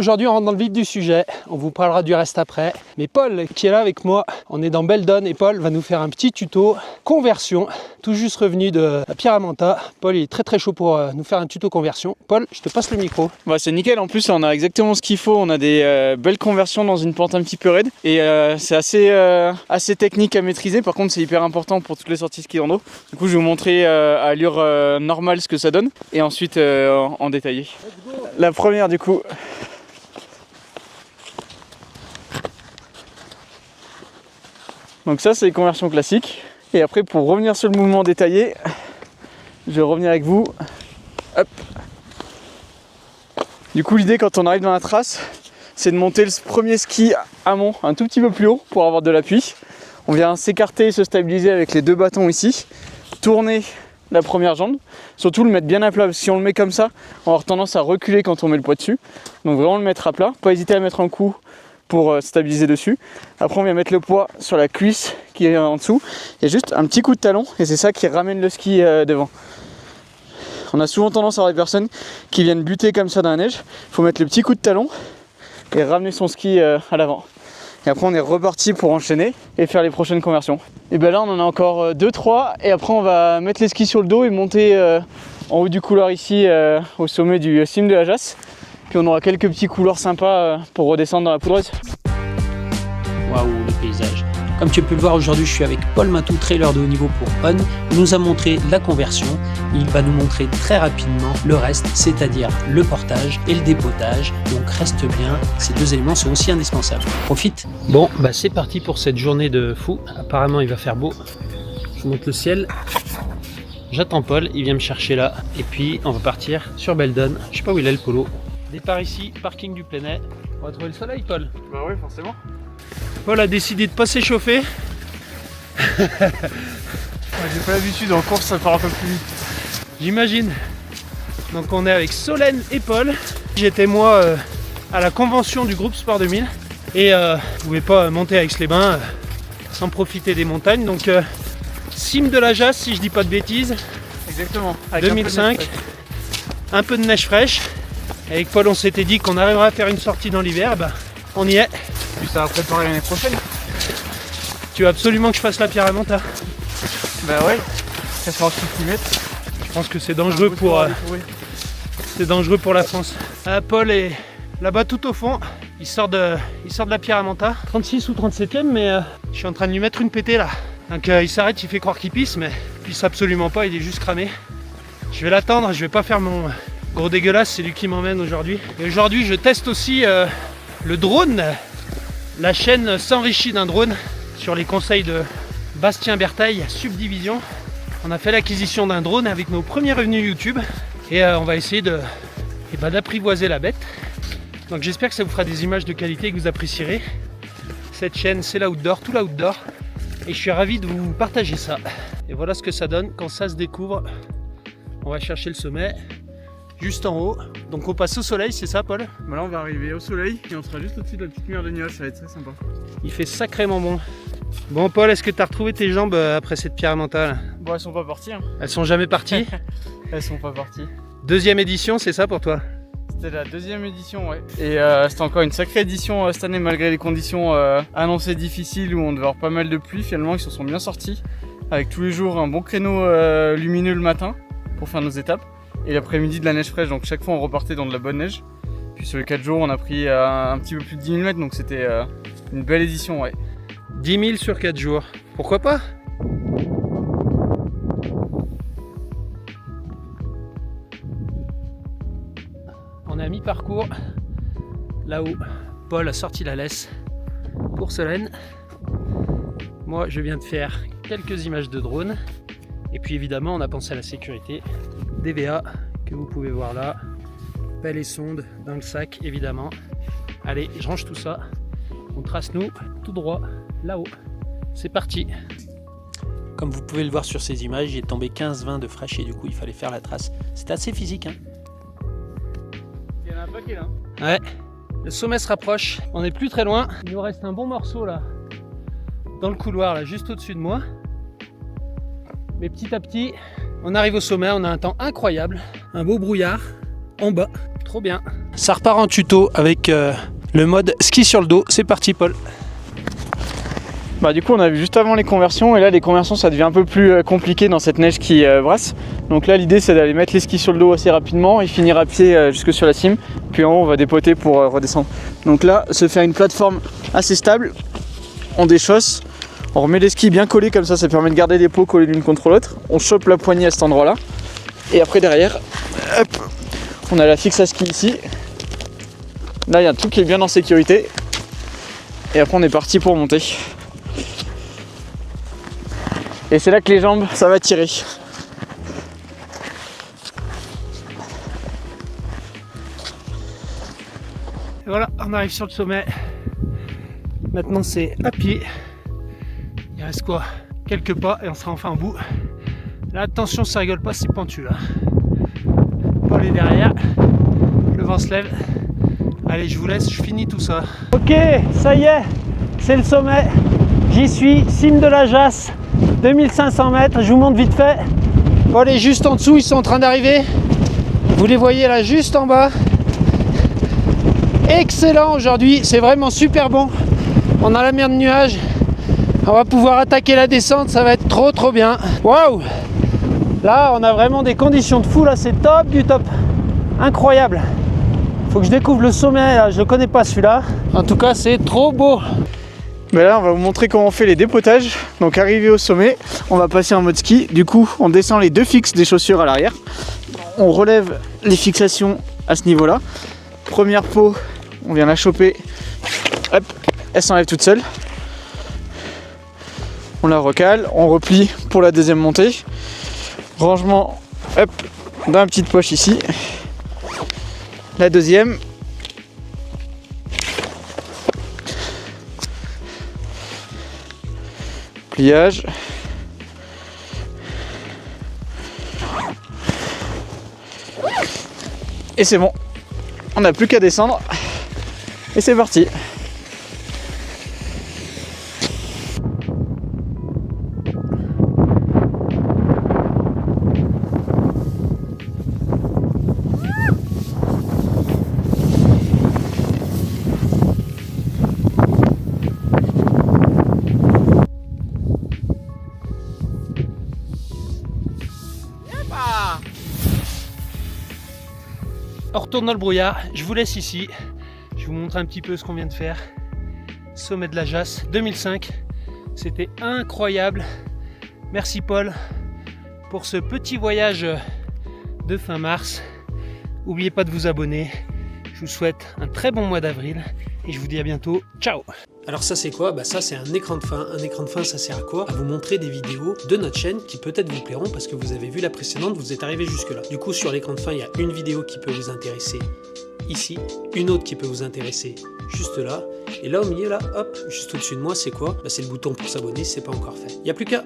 aujourd'hui on rentre dans le vif du sujet, on vous parlera du reste après. Mais Paul qui est là avec moi, on est dans Beldon et Paul va nous faire un petit tuto conversion, tout juste revenu de la Pieramenta. Paul il est très chaud pour nous faire un tuto conversion. Paul, je te passe le micro. Bah, c'est nickel, en plus on a exactement ce qu'il faut, on a des belles conversions dans une pente un petit peu raide et c'est assez technique à maîtriser. Par contre c'est hyper important pour toutes les sorties ski rando. Du coup je vais vous montrer à allure normale ce que ça donne et ensuite en détaillé. La première du coup. Donc ça c'est les conversions classiques. Et après pour revenir sur le mouvement détaillé, je vais revenir avec vous. Hop. Du coup l'idée quand on arrive dans la trace, c'est de monter le premier ski amont un tout petit peu plus haut pour avoir de l'appui. On vient s'écarter et se stabiliser avec les deux bâtons ici, tourner la première jambe, surtout le mettre bien à plat, parce que si on le met comme ça, on va avoir tendance à reculer quand on met le poids dessus. Donc vraiment le mettre à plat, pas hésiter à mettre un coup pour stabiliser dessus. Après on vient mettre le poids sur la cuisse qui est en dessous, et juste un petit coup de talon, et c'est ça qui ramène le ski devant. On a souvent tendance à avoir des personnes qui viennent buter comme ça dans la neige, il faut mettre le petit coup de talon et ramener son ski à l'avant. Et après on est reparti pour enchaîner et faire les prochaines conversions. Et bien là on en a encore 2-3 et après on va mettre les skis sur le dos et monter en haut du couloir ici au sommet du cime de la Jasse. Puis on aura quelques petits couloirs sympas pour redescendre dans la poudreuse. Waouh, le paysage. Comme tu peux le voir aujourd'hui, je suis avec Paul Matou, trailer de haut niveau pour On. Il nous a montré la conversion. Il va nous montrer très rapidement le reste, c'est-à-dire le portage et le dépotage. Donc reste bien, ces deux éléments sont aussi indispensables. Profite. Bon, bah c'est parti pour cette journée de fou. Apparemment, il va faire beau. Je vous montre le ciel. J'attends Paul, il vient me chercher là. Et puis, on va partir sur Beldon. Je sais pas où il est le polo. Départ ici, parking du Plenay. On va trouver le soleil, Paul. Bah oui, forcément. Paul a décidé de pas s'échauffer. J'ai pas l'habitude, en course ça part un peu plus vite. J'imagine. Donc on est avec Solène et Paul. J'étais moi à la convention du groupe Sport 2000 et je pouvais pas monter à Aix-les-Bains sans profiter des montagnes. Donc cime de la Jasse si je dis pas de bêtises. Exactement. 2005. Un peu de neige fraîche. Avec Paul on s'était dit qu'on arriverait à faire une sortie dans l'hiver. Bah, on y est. Puis ça va préparer l'année prochaine. Tu veux absolument que je fasse la Pieramenta? Bah ouais, ça sera en 6 km. Je pense que c'est dangereux c'est dangereux pour la France. Paul est là-bas tout au fond. Il sort de la Pieramenta. 36 ou 37e, mais je suis en train de lui mettre une pétée là. Donc il s'arrête, il fait croire qu'il pisse, mais il pisse absolument pas, il est juste cramé. Je vais l'attendre, je vais pas faire mon gros dégueulasse, c'est lui qui m'emmène aujourd'hui. Et aujourd'hui je teste aussi le drone. La chaîne s'enrichit d'un drone sur les conseils de Bastien Bertaille, Subdivision. On a fait l'acquisition d'un drone avec nos premiers revenus YouTube et on va essayer d'apprivoiser la bête. Donc j'espère que ça vous fera des images de qualité et que vous apprécierez. Cette chaîne c'est l'outdoor, tout l'outdoor et je suis ravi de vous partager ça. Et voilà ce que ça donne quand ça se découvre. On va chercher le sommet. Juste en haut, donc on passe au soleil, c'est ça Paul? Bah là on va arriver au soleil et on sera juste au-dessus de la petite lumière de nuages, ça va être très sympa. Il fait sacrément bon. Bon Paul, est-ce que tu as retrouvé tes jambes après cette Pieramenta là? Bon elles sont pas parties hein. Elles sont jamais parties? Elles sont pas parties. Deuxième édition, c'est ça pour toi? C'était la deuxième édition, ouais. Et c'était encore une sacrée édition cette année malgré les conditions annoncées difficiles où on devait avoir pas mal de pluie. Finalement ils se sont bien sortis avec tous les jours un bon créneau lumineux le matin pour faire nos étapes. Et l'après-midi de la neige fraîche, donc chaque fois on repartait dans de la bonne neige. Puis sur les 4 jours on a pris un petit peu plus de 10 000 mètres, donc c'était une belle édition, ouais. 10 000 sur 4 jours, pourquoi pas? On est à mi-parcours, là-haut, Paul a sorti la laisse pour Solène. Moi je viens de faire quelques images de drone. Et puis évidemment on a pensé à la sécurité. DVA que vous pouvez voir là, pelle et sonde dans le sac évidemment. Allez, je range tout ça, on trace nous tout droit là-haut, c'est parti. Comme vous pouvez le voir sur ces images, il est tombé 15-20 de fraîche et du coup il fallait faire la trace. C'est assez physique hein. Il y en a un paquet là. Ouais, le sommet se rapproche, on n'est plus très loin. Il nous reste un bon morceau là, dans le couloir là, juste au-dessus de moi. Mais petit à petit, on arrive au sommet, on a un temps incroyable, un beau brouillard en bas, trop bien. Ça repart en tuto avec le mode ski sur le dos. C'est parti Paul. Bah du coup on a vu juste avant les conversions, et là les conversions ça devient un peu plus compliqué dans cette neige qui brasse. Donc là l'idée c'est d'aller mettre les skis sur le dos assez rapidement et finir à pied jusque sur la cime. Puis en haut on va dépoter pour redescendre. Donc là se faire une plateforme assez stable, on déchausse, on remet les skis bien collés comme ça permet de garder les peaux collées l'une contre l'autre. On chope la poignée à cet endroit là. Et après derrière, hop, on a la fixe à ski ici. Là il y a tout qui est bien en sécurité. Et après on est parti pour monter. Et c'est là que les jambes, ça va tirer. Et voilà, on arrive sur le sommet. Maintenant c'est à pied. Il reste quoi? Quelques pas et on sera enfin au bout. Là attention, ça rigole pas, c'est pentu là. Paul est derrière. Le vent se lève. Allez, je vous laisse, je finis tout ça. Ok, ça y est, c'est le sommet. J'y suis, cime de la Jasse. 2500 mètres, je vous montre vite fait. Paul est juste en dessous, ils sont en train d'arriver. Vous les voyez là juste en bas. Excellent aujourd'hui, c'est vraiment super bon. On a la mer de nuages. On va pouvoir attaquer la descente, ça va être trop bien. Waouh! Là on a vraiment des conditions de fou, là c'est top du top. Incroyable. Faut que je découvre le sommet, là. Je ne connais pas celui-là. En tout cas c'est trop beau. Mais là on va vous montrer comment on fait les dépotages. Donc arrivé au sommet, on va passer en mode ski. Du coup on descend les deux fixes des chaussures à l'arrière. On relève les fixations à ce niveau là. Première peau, on vient la choper. Hop, elle s'enlève toute seule. On la recale, on replie pour la deuxième montée. Rangement, hop, dans la petite poche ici. La deuxième. Pliage. Et c'est bon. On n'a plus qu'à descendre. Et c'est parti. On retourne dans le brouillard, je vous laisse ici. Je vous montre un petit peu ce qu'on vient de faire. Sommet de la Jasse 2005. C'était incroyable. Merci Paul pour ce petit voyage de fin mars. N'oubliez pas de vous abonner. Je vous souhaite un très bon mois d'avril et je vous dis à bientôt. Ciao! Alors ça c'est quoi? Ça c'est un écran de fin. Un écran de fin, ça sert à quoi? À vous montrer des vidéos de notre chaîne qui peut-être vous plairont parce que vous avez vu la précédente, vous êtes arrivé jusque là. Du coup sur l'écran de fin il y a une vidéo qui peut vous intéresser ici, une autre qui peut vous intéresser juste là, et là au milieu là, hop, juste au-dessus de moi c'est quoi? C'est le bouton pour s'abonner si c'est pas encore fait. Il n'y a plus qu'à.